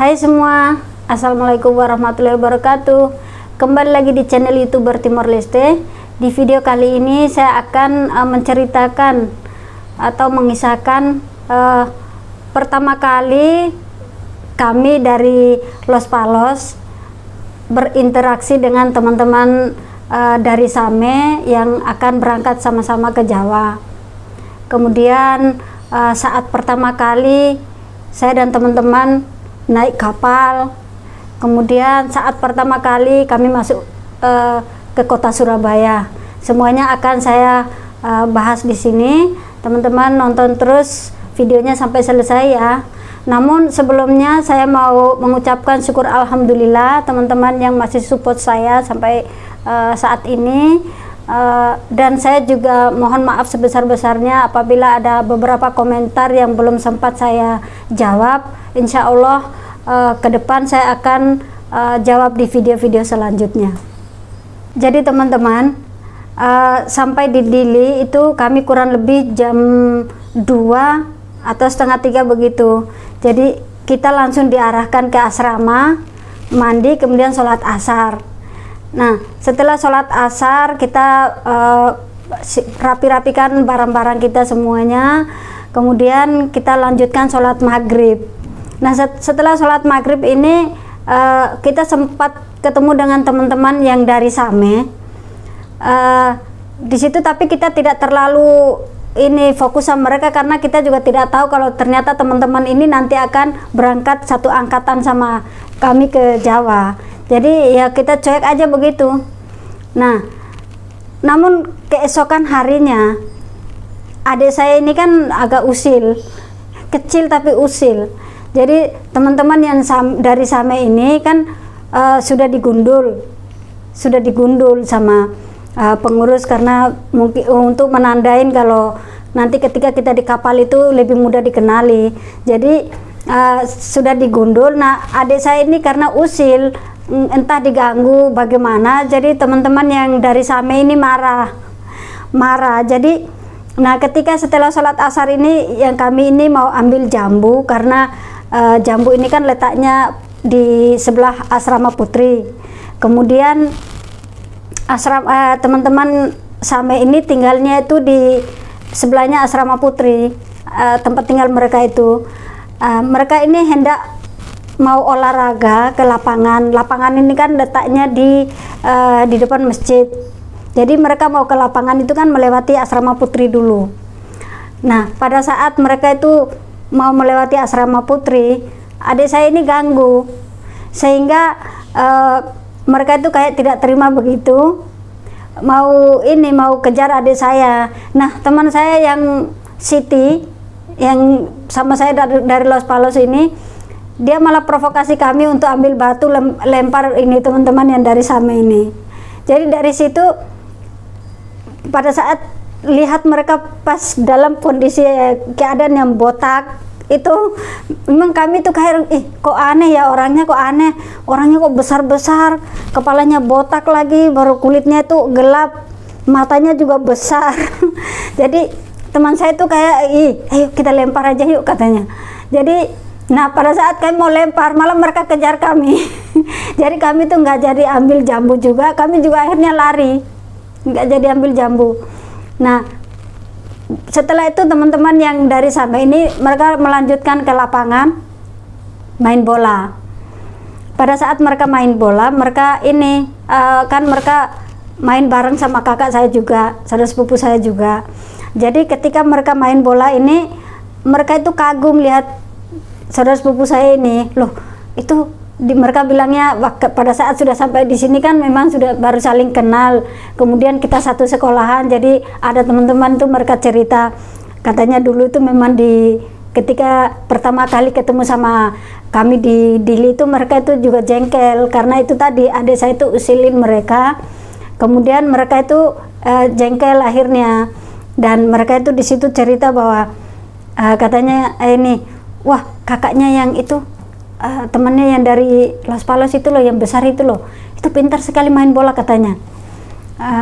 Hai semua, Assalamualaikum warahmatullahi wabarakatuh. Kembali lagi di channel YouTuber Timor Leste. Di video kali ini saya akan menceritakan atau mengisahkan pertama kali kami dari Los Palos berinteraksi dengan teman-teman dari Same yang akan berangkat sama-sama ke Jawa. Kemudian saat pertama kali saya dan teman-teman naik kapal, kemudian saat pertama kali kami masuk ke kota Surabaya. Semuanya akan saya bahas di sini. Teman-teman nonton terus videonya sampai selesai ya. Namun sebelumnya saya mau mengucapkan syukur alhamdulillah teman-teman yang masih support saya sampai saat ini. Dan saya juga mohon maaf sebesar-besarnya apabila ada beberapa komentar yang belum sempat saya jawab. Insya Allah ke depan saya akan jawab di video-video selanjutnya. Jadi teman-teman, sampai di Dili itu kami kurang lebih jam 2 atau setengah 3 begitu. Jadi kita langsung diarahkan ke asrama, mandi, kemudian sholat asar. Nah, setelah sholat asar kita rapi-rapikan barang-barang kita semuanya, kemudian kita lanjutkan sholat maghrib. Nah, setelah sholat maghrib ini kita sempat ketemu dengan teman-teman yang dari Same. Di situ tapi kita tidak terlalu fokus sama mereka karena kita juga tidak tahu kalau ternyata teman-teman ini nanti akan berangkat satu angkatan sama kami ke Jawa. Jadi ya kita cuek aja begitu. Nah, namun keesokan harinya adik saya ini kan agak usil, kecil tapi usil. Jadi teman-teman yang dari Same ini kan sudah digundul sama pengurus karena mungkin untuk menandain kalau nanti ketika kita di kapal itu lebih mudah dikenali. Jadi sudah digundul. Nah, adik saya ini karena usil, entah diganggu bagaimana, jadi teman-teman yang dari Same ini marah. Jadi nah ketika setelah sholat asar ini yang kami ini mau ambil jambu karena jambu ini kan letaknya di sebelah asrama putri. Kemudian teman-teman Same ini tinggalnya itu di sebelahnya asrama putri, tempat tinggal mereka itu. Mereka ini hendak mau olahraga ke lapangan. Lapangan ini kan letaknya di depan masjid. Jadi mereka mau ke lapangan itu kan melewati asrama putri dulu. Nah, pada saat mereka itu mau melewati asrama putri, adik saya ini ganggu, sehingga mereka itu kayak tidak terima begitu, mau kejar adik saya. Nah, teman saya yang Siti yang sama saya dari Los Palos ini, dia malah provokasi kami untuk ambil batu lempar ini teman-teman yang dari Same ini. Jadi dari situ pada saat lihat mereka pas dalam kondisi keadaan yang botak itu, memang kami tuh kayak kok aneh ya, orangnya kok besar-besar, kepalanya botak lagi, baru kulitnya tuh gelap, matanya juga besar. Jadi teman saya tuh kayak ayo kita lempar aja yuk katanya. Jadi nah pada saat kami mau lempar malah mereka kejar kami. Jadi kami tuh nggak jadi ambil jambu juga, kami juga akhirnya lari, nggak jadi ambil jambu. Nah, setelah itu teman-teman yang dari Same ini mereka melanjutkan ke lapangan main bola. Pada saat mereka main bola, mereka mereka main bareng sama kakak saya juga, saudara sepupu saya juga. Jadi ketika mereka main bola ini, mereka itu kagum lihat saudara sepupu saya ini. Loh, itu mereka bilangnya pada saat sudah sampai di sini kan memang sudah baru saling kenal. Kemudian kita satu sekolahan, jadi ada teman-teman tuh mereka cerita, katanya dulu itu memang ketika pertama kali ketemu sama kami di Dili itu mereka itu juga jengkel karena itu tadi adik saya itu usilin mereka. Kemudian mereka itu jengkel akhirnya, dan mereka itu di situ cerita bahwa katanya wah kakaknya yang itu temannya yang dari Los Palos itu loh, yang besar itu loh, itu pintar sekali main bola katanya.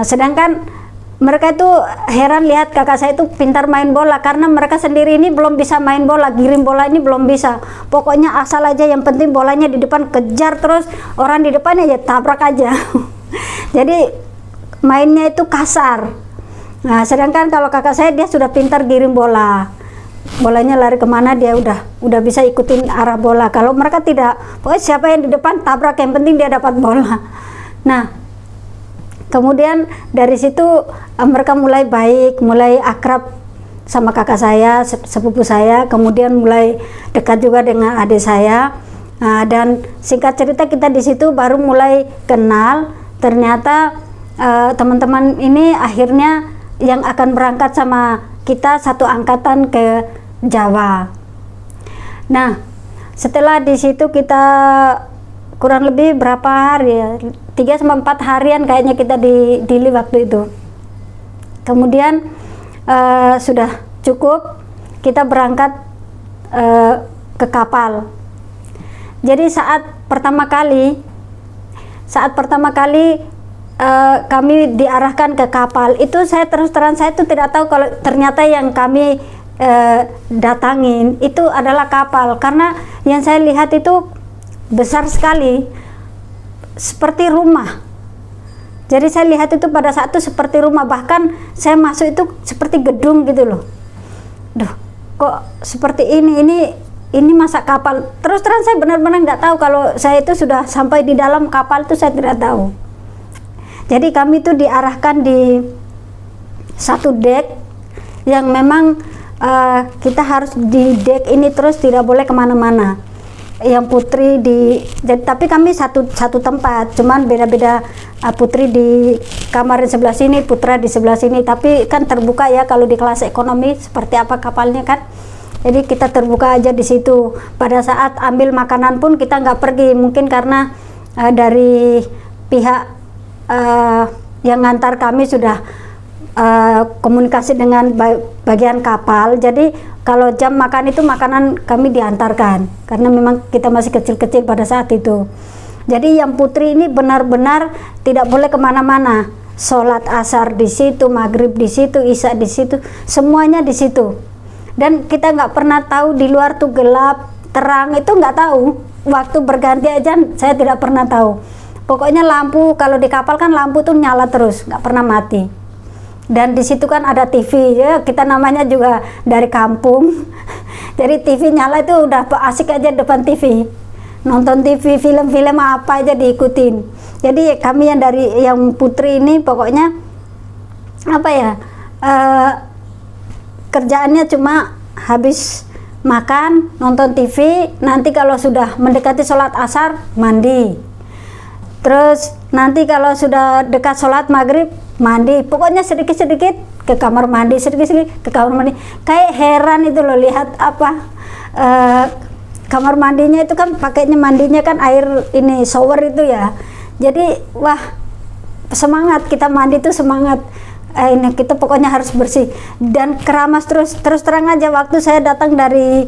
Sedangkan mereka itu heran lihat kakak saya itu pintar main bola, karena mereka sendiri ini belum bisa main bola, giring bola ini belum bisa. Pokoknya asal aja, yang penting bolanya di depan, kejar terus orang di depannya ya tabrak aja. Jadi mainnya itu kasar. Nah, sedangkan kalau kakak saya dia sudah pintar giring bola, bolanya lari kemana dia udah bisa ikutin arah bola. Kalau mereka tidak, pokoknya siapa yang di depan tabrak, yang penting dia dapat bola. Nah, kemudian dari situ mereka mulai baik, mulai akrab sama kakak saya, sepupu saya, kemudian mulai dekat juga dengan adik saya. Nah, dan singkat cerita kita di situ baru mulai kenal. Ternyata teman-teman ini akhirnya yang akan berangkat sama kita satu angkatan ke Jawa. Nah, setelah di situ kita kurang lebih berapa hari ya, 3-4 harian kayaknya kita di Dili waktu itu. Kemudian sudah cukup, kita berangkat ke kapal. Jadi saat pertama kali kami diarahkan ke kapal itu, saya terus terang saya itu tidak tahu kalau ternyata yang kami datangin itu adalah kapal, karena yang saya lihat itu besar sekali seperti rumah. Jadi saya lihat itu pada saat itu seperti rumah, bahkan saya masuk itu seperti gedung gitu loh. Duh, kok seperti ini masa kapal. Terus terang saya benar-benar nggak tahu kalau saya itu sudah sampai di dalam kapal itu, saya tidak tahu. Jadi kami itu diarahkan di satu dek yang memang kita harus di dek ini terus, tidak boleh kemana-mana. Yang putri tapi kami satu tempat, cuman beda-beda. Putri di kamar di sebelah sini, putra di sebelah sini, tapi kan terbuka ya kalau di kelas ekonomi seperti apa kapalnya kan. Jadi kita terbuka aja di situ. Pada saat ambil makanan pun kita nggak pergi, mungkin karena dari pihak yang ngantar kami sudah komunikasi dengan bagian kapal. Jadi kalau jam makan itu makanan kami diantarkan, karena memang kita masih kecil-kecil pada saat itu. Jadi yang putri ini benar-benar tidak boleh kemana-mana. Sholat asar di situ, maghrib di situ, isya di situ, semuanya di situ. Dan kita nggak pernah tahu di luar tuh gelap, terang, itu nggak tahu. Waktu berganti aja saya tidak pernah tahu. Pokoknya lampu, kalau di kapal kan lampu tuh nyala terus, nggak pernah mati. Dan di situ kan ada TV ya, kita namanya juga dari kampung. Jadi TV nyala itu udah asik aja depan TV. Nonton TV, film-film apa aja diikutin. Jadi kami yang putri ini pokoknya apa ya? Kerjaannya cuma habis makan, nonton TV, nanti kalau sudah mendekati sholat asar, mandi. Terus nanti kalau sudah dekat sholat maghrib, mandi. Pokoknya sedikit-sedikit ke kamar mandi, sedikit-sedikit ke kamar mandi. Kayak heran itu loh lihat apa, kamar mandinya itu kan pakainya mandinya kan air ini shower itu ya. Jadi wah, semangat kita mandi tuh semangat. Ini kita pokoknya harus bersih dan keramas terus terang aja. Waktu saya datang dari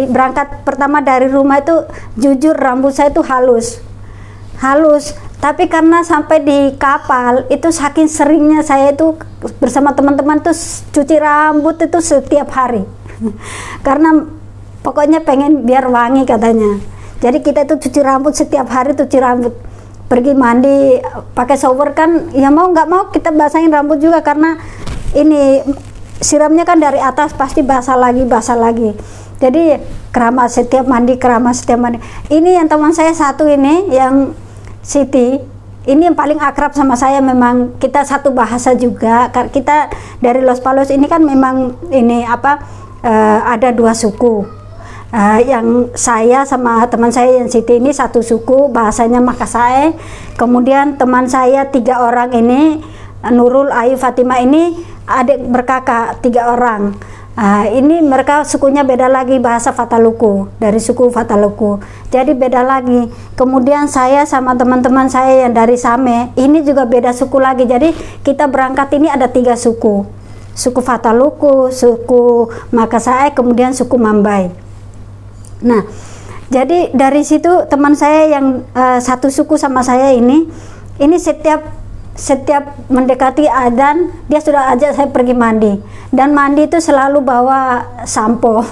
berangkat pertama dari rumah itu, jujur rambut saya itu halus, tapi karena sampai di kapal itu saking seringnya saya itu bersama teman-teman tuh cuci rambut itu setiap hari. Karena pokoknya pengen biar wangi katanya. Jadi kita itu cuci rambut setiap hari, cuci rambut, pergi mandi pakai shower kan, ya mau nggak mau kita basahin rambut juga, karena ini siramnya kan dari atas pasti basah lagi. Jadi keramas setiap mandi. Ini yang teman saya satu ini yang Siti, ini yang paling akrab sama saya, memang kita satu bahasa juga. Kita dari Los Palos ini kan memang ini ada 2 suku. Yang saya sama teman saya yang Siti ini satu suku, bahasanya Makassar. Kemudian teman saya 3 orang ini, Nurul, Ayu, Fatima, ini adik berkakak 3 orang. Ini mereka sukunya beda lagi, bahasa Fataluku, dari suku Fataluku, jadi beda lagi. Kemudian saya sama teman-teman saya yang dari Same ini juga beda suku lagi. Jadi kita berangkat ini ada 3 suku, suku Fataluku, suku Makassar, kemudian suku Mambai. Nah, jadi dari situ teman saya yang satu suku sama saya ini setiap setiap mendekati adzan dia sudah ajak saya pergi mandi, dan mandi itu selalu bawa sampo.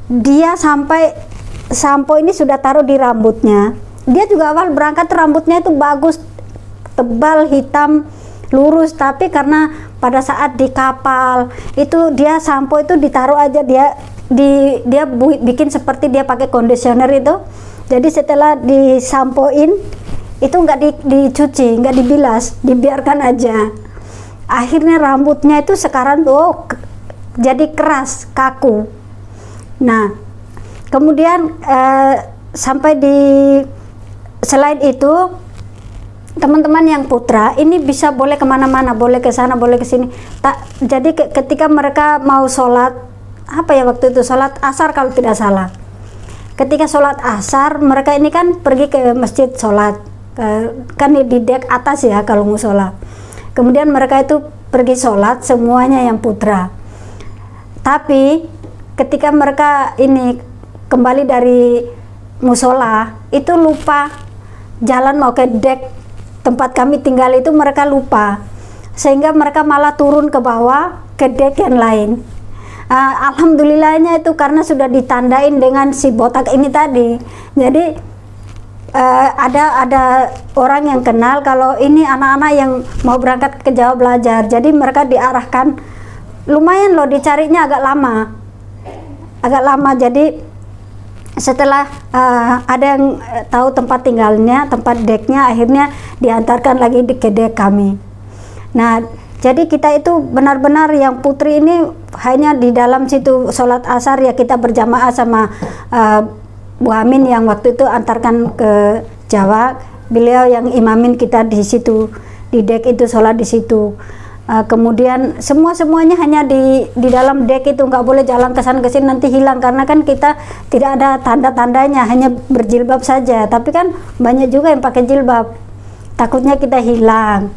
Dia sampo ini sudah taruh di rambutnya. Dia juga awal berangkat rambutnya itu bagus, tebal, hitam, lurus, tapi karena pada saat di kapal itu dia sampo itu ditaruh aja, dia bikin seperti dia pakai conditioner itu. Jadi setelah disampoin itu nggak dicuci, nggak dibilas, dibiarkan aja. Akhirnya rambutnya itu sekarang tuh jadi keras, kaku. Nah, kemudian sampai selain itu teman-teman yang putra ini bisa boleh kemana-mana, boleh ke sana, boleh ke sini. Jadi ketika mereka mau sholat, apa ya waktu itu, sholat asar kalau tidak salah. Ketika sholat asar, mereka ini kan pergi ke masjid sholat, kan di dek atas ya kalau mau sholat. Kemudian mereka itu pergi sholat semuanya yang putra. Tapi ketika mereka ini kembali dari musola itu lupa jalan mau ke dek tempat kami tinggal itu, mereka lupa, sehingga mereka malah turun ke bawah ke dek yang lain. Alhamdulillahnya itu karena sudah ditandain dengan si botak ini tadi. Jadi ada orang yang kenal kalau ini anak-anak yang mau berangkat ke Jawa belajar, jadi mereka diarahkan. Lumayan loh, dicarinya agak lama. Jadi setelah ada yang tahu tempat tinggalnya, tempat deknya, akhirnya diantarkan lagi ke dek kami. Nah, jadi kita itu benar-benar yang putri ini hanya di dalam situ sholat asar ya, kita berjamaah sama Bu Amin yang waktu itu antarkan ke Jawa. Beliau yang imamin kita di situ, di dek itu sholat di situ. Kemudian semuanya hanya di dalam dek itu, nggak boleh jalan ke sana ke sini, nanti hilang, karena kan kita tidak ada tanda-tandanya, hanya berjilbab saja. Tapi kan banyak juga yang pakai jilbab, takutnya kita hilang.